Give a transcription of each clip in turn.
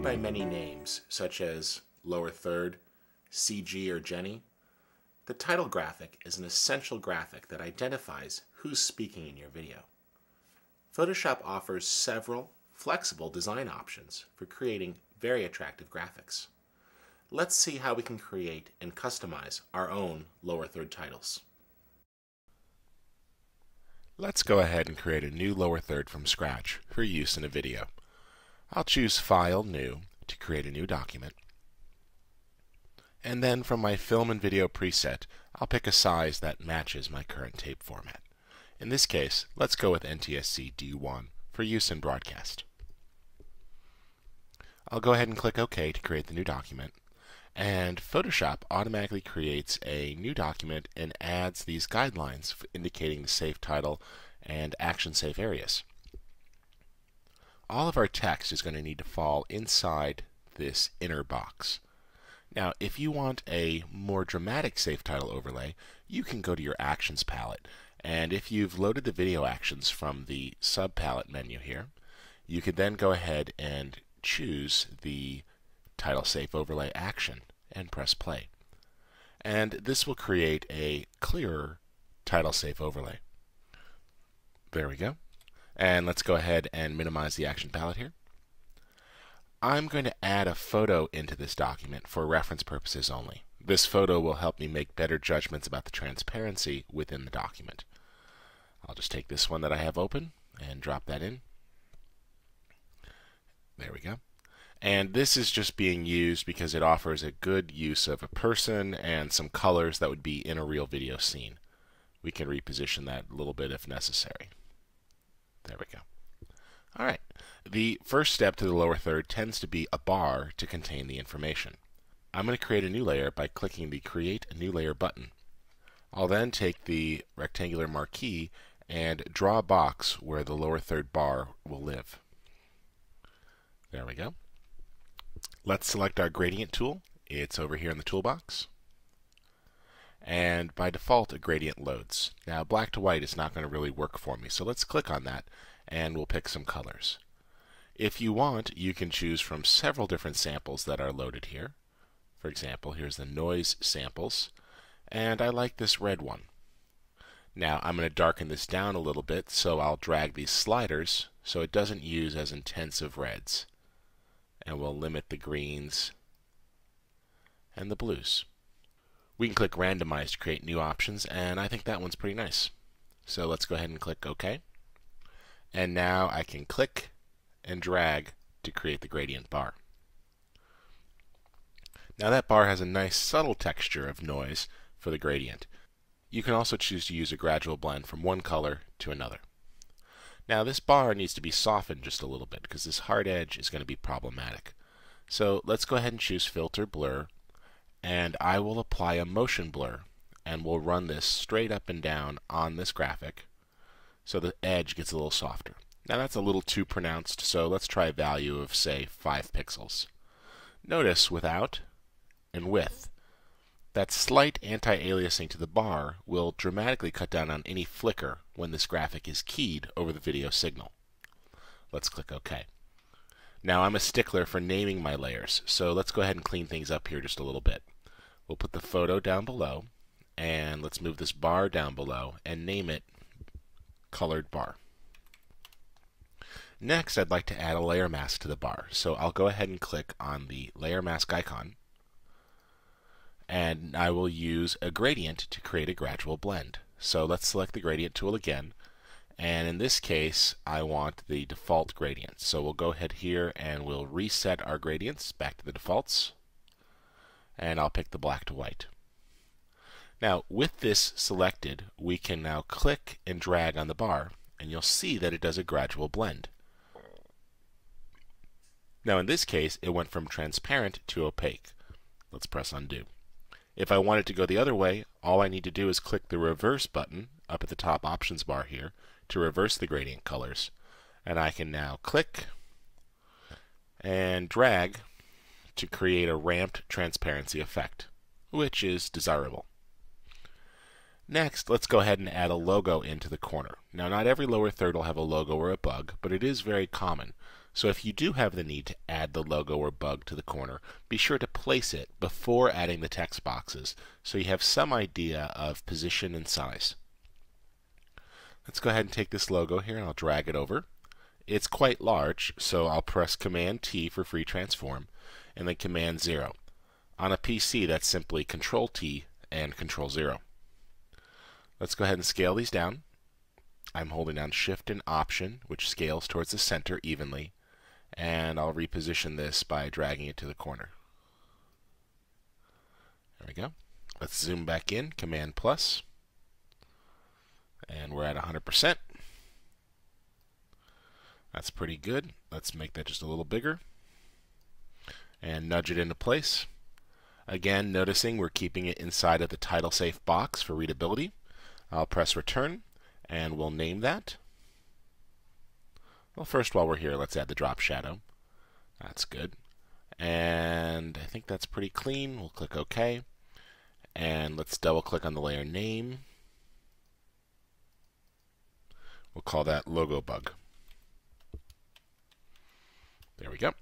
Known by many names, such as lower third, CG, or Jenny, the title graphic is an essential graphic that identifies who's speaking in your video. Photoshop offers several flexible design options for creating very attractive graphics. Let's see how we can create and customize our own lower third titles. Let's go ahead and create a new lower third from scratch for use in a video. I'll choose File, New to create a new document. And then from my film and video preset, I'll pick a size that matches my current tape format. In this case, let's go with NTSC D1 for use in broadcast. I'll go ahead and click OK to create the new document. And Photoshop automatically creates a new document and adds these guidelines indicating the safe title and action safe areas. All of our text is going to need to fall inside this inner box. Now, if you want a more dramatic safe title overlay, you can go to your Actions palette. And if you've loaded the video actions from the sub-palette menu here, you could then go ahead and choose the Title Safe Overlay action and press play. And this will create a clearer Title Safe Overlay. There we go. And let's go ahead and minimize the action palette here. I'm going to add a photo into this document for reference purposes only. This photo will help me make better judgments about the transparency within the document. I'll just take this one that I have open and drop that in. There we go. And this is just being used because it offers a good use of a person and some colors that would be in a real video scene. We can reposition that a little bit if necessary. There we go. All right. The first step to the lower third tends to be a bar to contain the information. I'm going to create a new layer by clicking the Create a New Layer button. I'll then take the rectangular marquee and draw a box where the lower third bar will live. There we go. Let's select our gradient tool. It's over here in the toolbox. And by default, a gradient loads. Now, black to white is not going to really work for me, so let's click on that and we'll pick some colors. If you want, you can choose from several different samples that are loaded here. For example, here's the noise samples, and I like this red one. Now, I'm going to darken this down a little bit, so I'll drag these sliders so it doesn't use as intensive reds. And we'll limit the greens and the blues. We can click Randomize to create new options, and I think that one's pretty nice. So let's go ahead and click OK. And now I can click and drag to create the gradient bar. Now that bar has a nice subtle texture of noise for the gradient. You can also choose to use a gradual blend from one color to another. Now this bar needs to be softened just a little bit because this hard edge is going to be problematic. So let's go ahead and choose Filter Blur, and I will apply a motion blur, and we'll run this straight up and down on this graphic so the edge gets a little softer. Now that's a little too pronounced, so let's try a value of, say, 5 pixels. Notice without and with, that slight anti-aliasing to the bar will dramatically cut down on any flicker when this graphic is keyed over the video signal. Let's click OK. Now I'm a stickler for naming my layers, so let's go ahead and clean things up here just a little bit. We'll put the photo down below, and let's move this bar down below and name it Colored Bar. Next, I'd like to add a layer mask to the bar, so I'll go ahead and click on the layer mask icon, and I will use a gradient to create a gradual blend. So let's select the gradient tool again, and in this case I want the default gradient. So we'll go ahead here and we'll reset our gradients back to the defaults, and I'll pick the black to white. Now with this selected, we can now click and drag on the bar, and you'll see that it does a gradual blend. Now in this case it went from transparent to opaque. Let's press undo. If I want it to go the other way, all I need to do is click the reverse button up at the top options bar here to reverse the gradient colors. And I can now click and drag to create a ramped transparency effect, which is desirable. Next, let's go ahead and add a logo into the corner. Now, not every lower third will have a logo or a bug, but it is very common. So if you do have the need to add the logo or bug to the corner, be sure to place it before adding the text boxes so you have some idea of position and size. Let's go ahead and take this logo here and I'll drag it over. It's quite large, so I'll press Command T for free transform and then Command 0. On a PC, that's simply Control T and Control 0. Let's go ahead and scale these down. I'm holding down Shift and Option, which scales towards the center evenly, and I'll reposition this by dragging it to the corner. There we go. Let's zoom back in, Command plus, and we're at 100%. That's pretty good. Let's make that just a little bigger and nudge it into place. Again, noticing we're keeping it inside of the title safe box for readability. I'll press return and we'll name that. Well, first, while we're here, let's add the drop shadow. That's good. And I think that's pretty clean. We'll click OK. And let's double click on the layer name. We'll call that logo bug. There we go.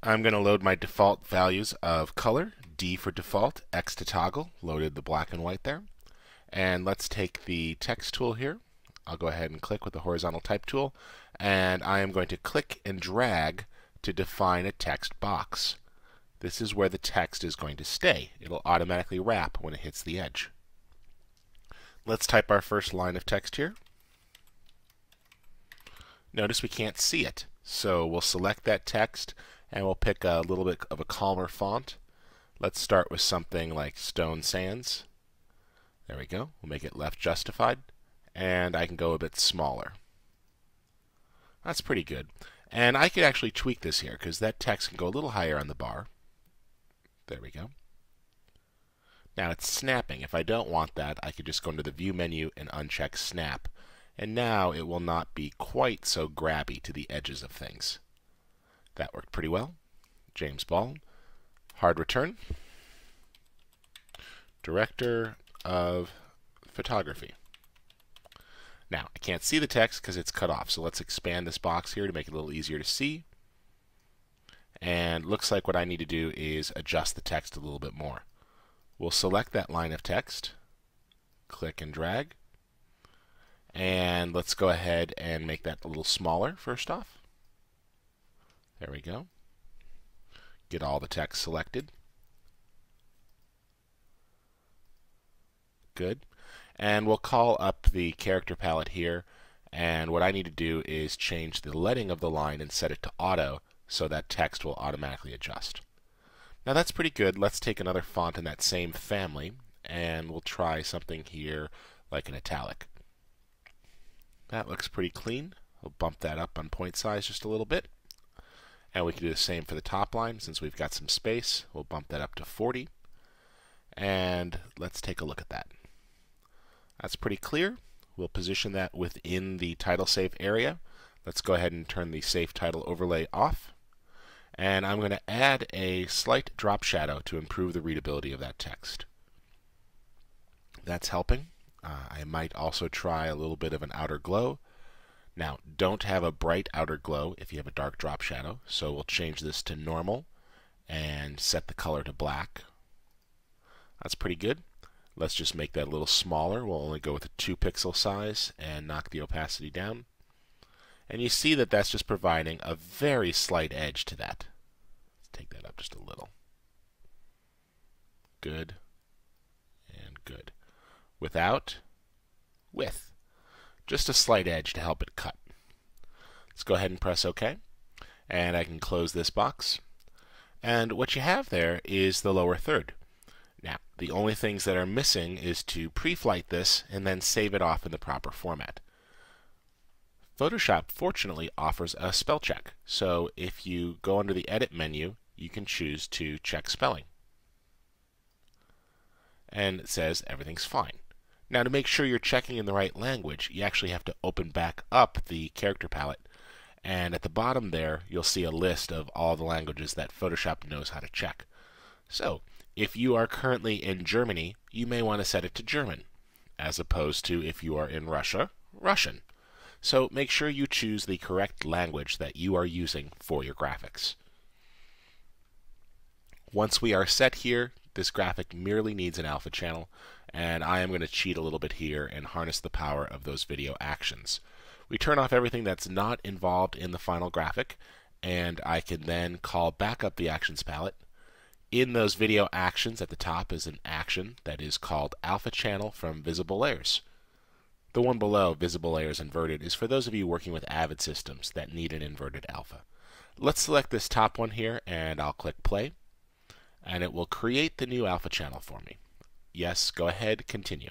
I'm going to load my default values of color, D for default, X to toggle, loaded the black and white there. And let's take the text tool here. I'll go ahead and click with the horizontal type tool, and I am going to click and drag to define a text box. This is where the text is going to stay. It'll automatically wrap when it hits the edge. Let's type our first line of text here. Notice we can't see it, so we'll select that text and we'll pick a little bit of a calmer font. Let's start with something like Stone Sands. There we go. We'll make it left justified, and I can go a bit smaller. That's pretty good. And I could actually tweak this here because that text can go a little higher on the bar. There we go. Now it's snapping. If I don't want that, I could just go into the View menu and uncheck Snap. And now it will not be quite so grabby to the edges of things. That worked pretty well. James Ball. Hard return. Director of Photography. Now, I can't see the text because it's cut off, so let's expand this box here to make it a little easier to see. And looks like what I need to do is adjust the text a little bit more. We'll select that line of text, click and drag, and let's go ahead and make that a little smaller first off. There we go. Get all the text selected. Good. And we'll call up the character palette here, and what I need to do is change the leading of the line and set it to auto so that text will automatically adjust. Now that's pretty good. Let's take another font in that same family, and we'll try something here like an italic. That looks pretty clean. We'll bump that up on point size just a little bit. And we can do the same for the top line. Since we've got some space, we'll bump that up to 40. And let's take a look at that. That's pretty clear. We'll position that within the title safe area. Let's go ahead and turn the safe title overlay off. And I'm going to add a slight drop shadow to improve the readability of that text. That's helping. I might also try a little bit of an outer glow. Now, don't have a bright outer glow if you have a dark drop shadow, so we'll change this to normal and set the color to black. That's pretty good. Let's just make that a little smaller. We'll only go with a 2 pixel size and knock the opacity down. And you see that that's just providing a very slight edge to that. Let's take that up just a little. Good and good. Without, with. Just a slight edge to help it cut. Let's go ahead and press OK. And I can close this box. And what you have there is the lower third. Now, the only things that are missing is to pre-flight this and then save it off in the proper format. Photoshop, fortunately, offers a spell check. So if you go under the Edit menu, you can choose to check spelling. And it says everything's fine. Now, to make sure you're checking in the right language, you actually have to open back up the character palette. And at the bottom there, you'll see a list of all the languages that Photoshop knows how to check. So, if you are currently in Germany, you may want to set it to German, as opposed to if you are in Russia, Russian. So make sure you choose the correct language that you are using for your graphics. Once we are set here, this graphic merely needs an alpha channel, and I am going to cheat a little bit here and harness the power of those video actions. We turn off everything that's not involved in the final graphic, and I can then call back up the actions palette. In those video actions at the top is an action that is called alpha channel from visible layers. The one below, visible layers inverted, is for those of you working with Avid systems that need an inverted alpha. Let's select this top one here, and I'll click play, and it will create the new alpha channel for me. Yes, go ahead, continue.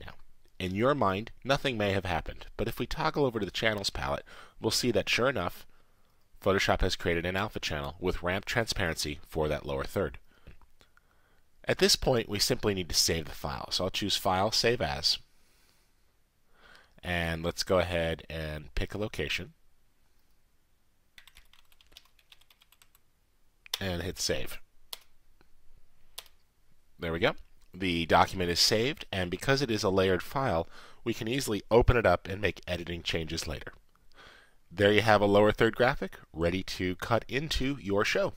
Now, in your mind, nothing may have happened, but if we toggle over to the channels palette, we'll see that sure enough, Photoshop has created an alpha channel with ramp transparency for that lower third. At this point, we simply need to save the file. So I'll choose File, Save As. And let's go ahead and pick a location. And hit Save. There we go. The document is saved, and because it is a layered file, we can easily open it up and make editing changes later. There you have a lower third graphic ready to cut into your show.